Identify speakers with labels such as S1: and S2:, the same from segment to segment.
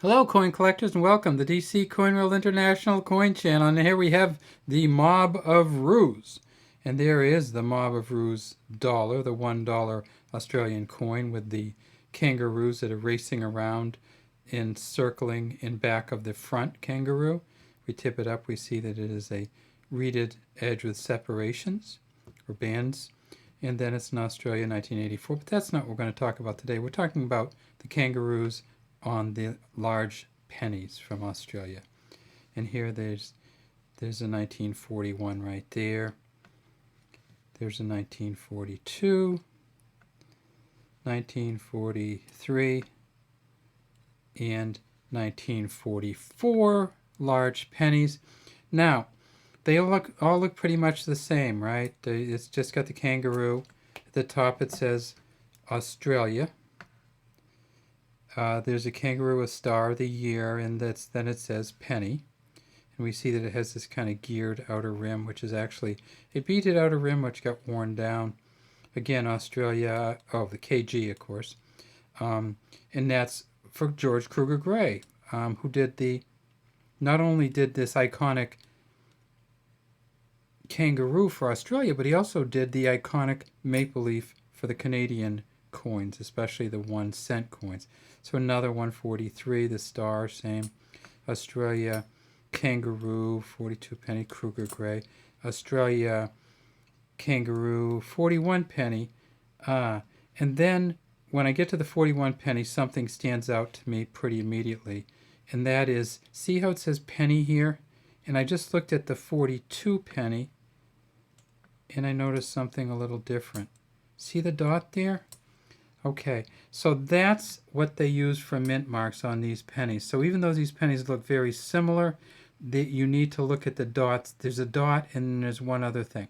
S1: Hello, coin collectors, and welcome to DC Coin World International Coin Channel. And here we have the Mob of Roos. And there is the Mob of Roos dollar, the $1 Australian coin with the kangaroos that are racing around and circling in back of the front kangaroo. We tip it up, we see that it is a reeded edge with separations or bands. And then it's in Australia 1984, but that's not what we're going to talk about today. We're talking about the kangaroos on the large pennies from Australia. And here there's a 1941 right there. There's a 1942, 1943, and 1944 large pennies. Now, they all look pretty much the same, right? It's just got the kangaroo. At the top it says Australia. There's a kangaroo, a star of the year, and then it says penny. And we see that it has this kind of geared outer rim, which is actually a beaded outer rim which got worn down. Again, Australia, the KG, of course. And that's for George Kruger Gray, who not only did this iconic kangaroo for Australia, but he also did the iconic maple leaf for the Canadian coins, especially the 1 cent coins. So another 143, the star, same. Australia, kangaroo, 42 penny, Kruger Gray. Australia, kangaroo, 41 penny. And then when I get to the 41 penny, something stands out to me pretty immediately. And that is, see how it says penny here? And I just looked at the 42 penny, and I noticed something a little different. See the dot there? Okay, so that's what they use for mint marks on these pennies. So even though these pennies look very similar, you need to look at the dots. There's a dot and there's one other thing.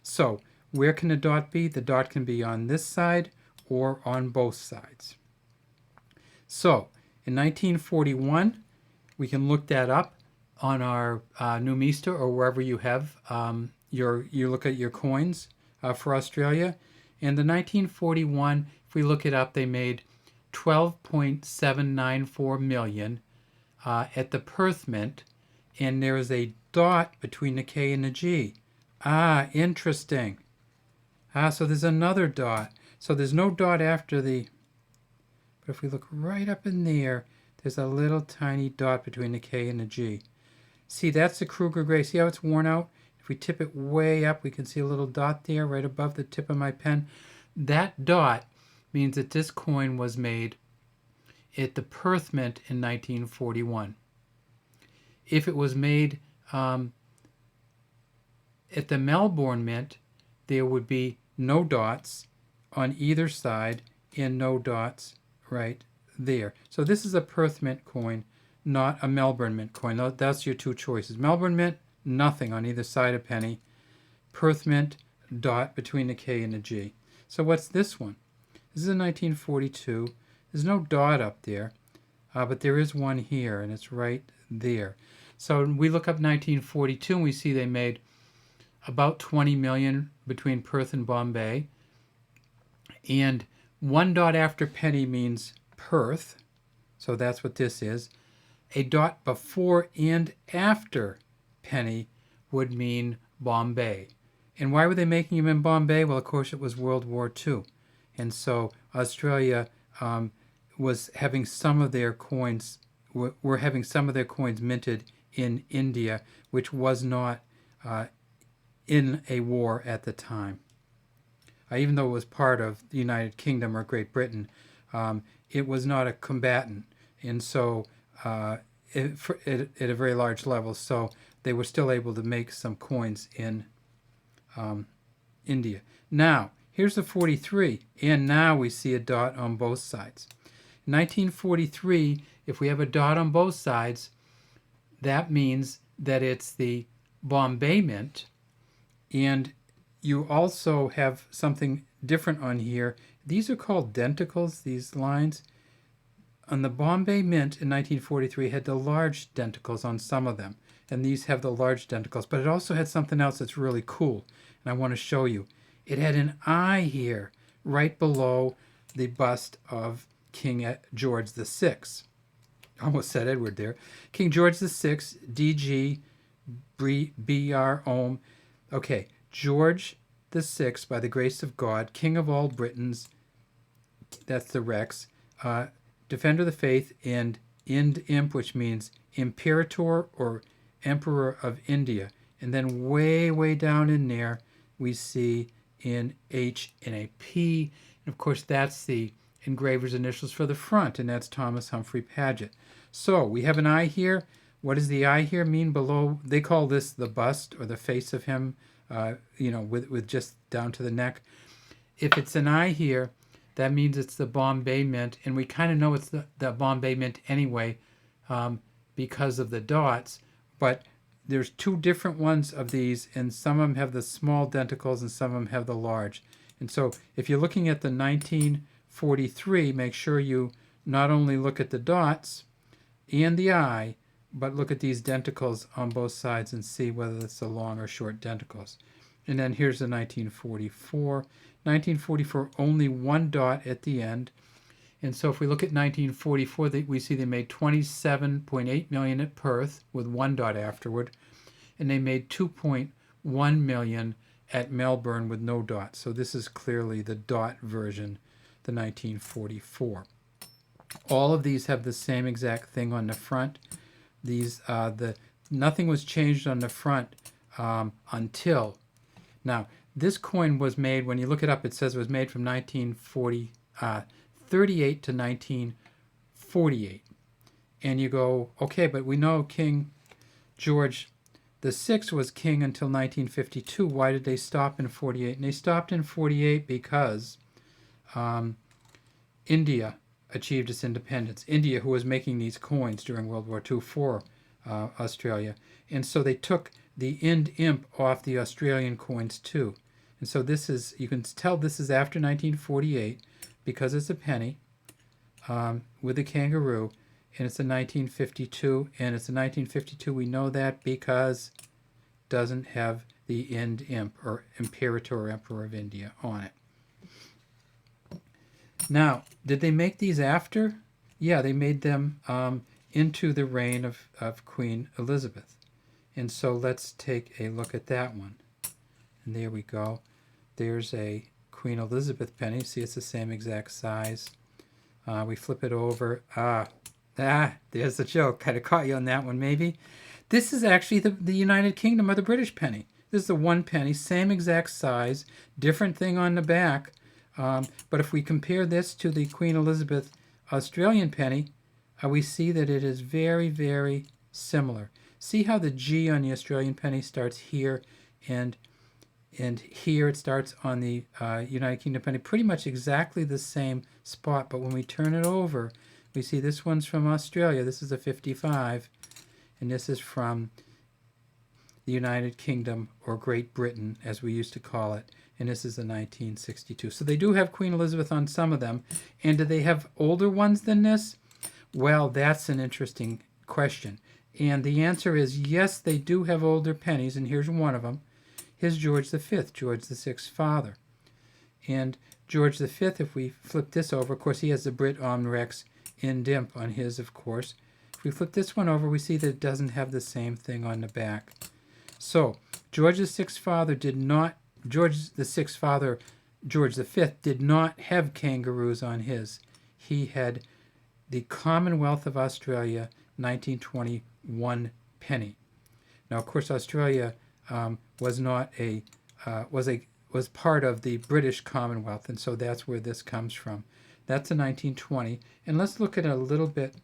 S1: So where can the dot be? The dot can be on this side or on both sides. So in 1941, we can look that up on our Numista or wherever you have you look at your coins for Australia. In the 1941, if we look it up, they made 12.794 million at the Perth Mint, and there is a dot between the K and the G. Interesting. So there's another dot. So there's no dot after the, but if we look right up in there, there's a little tiny dot between the K and the G. See, that's the Kruger Gray. See how it's worn out? If we tip it way up, we can see a little dot there right above the tip of my pen. That dot means that this coin was made at the Perth Mint in 1941. If it was made at the Melbourne Mint, there would be no dots on either side and no dots right there. So this is a Perth Mint coin, not a Melbourne Mint coin. That's your two choices. Melbourne Mint, nothing on either side of penny. Perth Mint, dot between the K and the G. So what's this one? This is a 1942. There's no dot up there, but there is one here, and it's right there. So we look up 1942, and we see they made about 20 million between Perth and Bombay. And one dot after penny means Perth, so that's what this is. A dot before and after penny would mean Bombay. And why were they making them in Bombay? Well, of course, it was World War II. And so Australia was having some of their coins, were having some of their coins minted in India, which was not in a war at the time. Even though it was part of the United Kingdom or Great Britain, it was not a combatant. And so at a very large level, so they were still able to make some coins in India. Now, here's the 43, and now we see a dot on both sides. 1943, if we have a dot on both sides, that means that it's the Bombay Mint, and you also have something different on here. These are called denticles, these lines. On the Bombay Mint in 1943 had the large denticles on some of them, and these have the large denticles, but it also had something else that's really cool, and I want to show you. It had an eye here, right below the bust of King George VI. Almost said Edward there. King George VI, DG, BR, Ohm. Okay, George VI, by the grace of God, King of all Britons, that's the Rex, Defender of the Faith, and Ind Imp, which means Imperator or Emperor of India. And then way, way down in there, we see in H and a P. And of course, that's the engraver's initials for the front, and that's Thomas Humphrey Paget. So we have an eye here. What does the eye here mean below? They call this the bust or the face of him, with just down to the neck. If it's an eye here, that means it's the Bombay Mint, and we kind of know it's the Bombay Mint anyway because of the dots, but there's two different ones of these, and some of them have the small denticles and some of them have the large. And so if you're looking at the 1943, make sure you not only look at the dots and the eye, but look at these denticles on both sides and see whether it's the long or short denticles. And then here's the 1944. 1944, only one dot at the end. And so if we look at 1944, we see they made 27.8 million at Perth with one dot afterward, and they made 2.1 million at Melbourne with no dot. So this is clearly the dot version, the 1944. All of these have the same exact thing on the front. These nothing was changed on the front until now. This coin was made, when you look it up, it says it was made from 1938 to 1948. And you go, okay, but we know King George VI was king until 1952. Why did they stop in 48? And they stopped in 48 because India achieved its independence. India, who was making these coins during World War II for Australia. And so they took the Ind Imp off the Australian coins too. And so this is, you can tell this is after 1948 because it's a penny with a kangaroo, and it's a 1952, and it's a 1952. We know that because it doesn't have the Ind Imp or Imperator or Emperor of India on it. Now, did they make these after? Yeah, they made them into the reign of Queen Elizabeth. And so let's take a look at that one. And there we go. There's a Queen Elizabeth penny. See, it's the same exact size. We flip it over. There's the joke. Kind of caught you on that one, maybe. This is actually the United Kingdom or the British penny. This is the 1 penny, same exact size, different thing on the back. But if we compare this to the Queen Elizabeth Australian penny, we see that it is very, very similar. See how the G on the Australian penny starts here, and here it starts on the United Kingdom penny, pretty much exactly the same spot. But when we turn it over, we see this one's from Australia. This is a 55, and this is from the United Kingdom, or Great Britain, as we used to call it. And this is a 1962. So they do have Queen Elizabeth on some of them. And do they have older ones than this? Well, that's an interesting question. And the answer is yes, they do have older pennies, and here's one of them. Here's George V, George VI's father. And George V, if we flip this over, of course, he has the Brit Rex Ind Imp on his, of course. If we flip this one over, we see that it doesn't have the same thing on the back. So George VI's father did not, George VI's father, George V, did not have kangaroos on his. He had the Commonwealth of Australia 1921 penny. Now, of course, Australia was not was part of the British Commonwealth, and so that's where this comes from. That's a 1920. And let's look at a little bit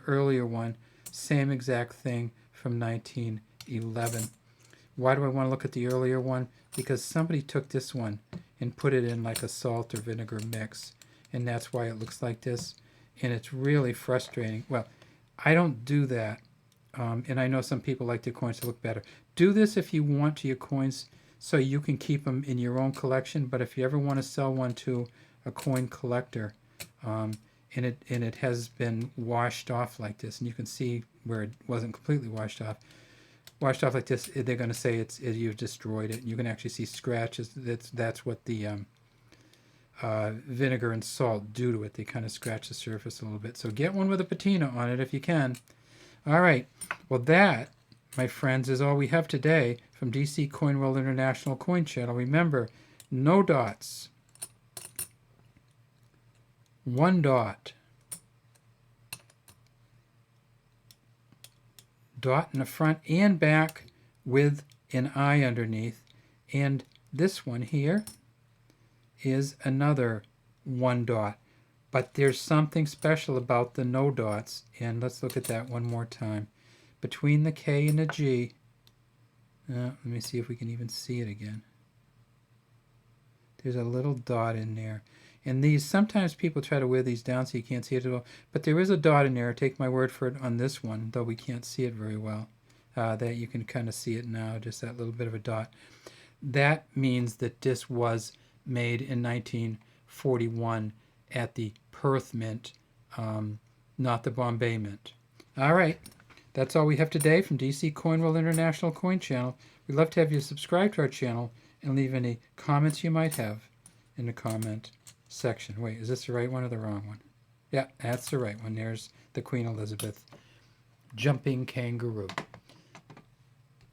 S1: earlier one, same exact thing from 1911. Why do I want to look at the earlier one? Because somebody took this one and put it in like a salt or vinegar mix, and that's why it looks like this. And it's really frustrating. Well, I don't do that, and I know some people like their coins to look better. Do this if you want to your coins so you can keep them in your own collection, but if you ever want to sell one to a coin collector, and it has been washed off like this, and you can see where it wasn't completely washed off like this, they're going to say you've destroyed it. You can actually see scratches. That's what the vinegar and salt do to it. They kind of scratch the surface a little bit. So get one with a patina on it if you can. All right. Well, that, my friends, is all we have today from DC Coin World International Coin Channel. Remember, no dots. 1 dot. Dot in the front and back with an eye underneath. And this one here is another 1 dot. But there's something special about the no dots. And let's look at that one more time. Between the K and the G, let me see if we can even see it again. There's a little dot in there. And these, sometimes people try to wear these down so you can't see it at all. But there is a dot in there. Take my word for it on this one, though we can't see it very well. That you can kind of see it now, just that little bit of a dot. That means that this was made in 1941 at the Perth Mint, not the Bombay Mint. All right. That's all we have today from DC Coin World International Coin Channel. We'd love to have you subscribe to our channel and leave any comments you might have in the comment section. Wait, is this the right one or the wrong one? Yeah, that's the right one. There's the Queen Elizabeth jumping kangaroo.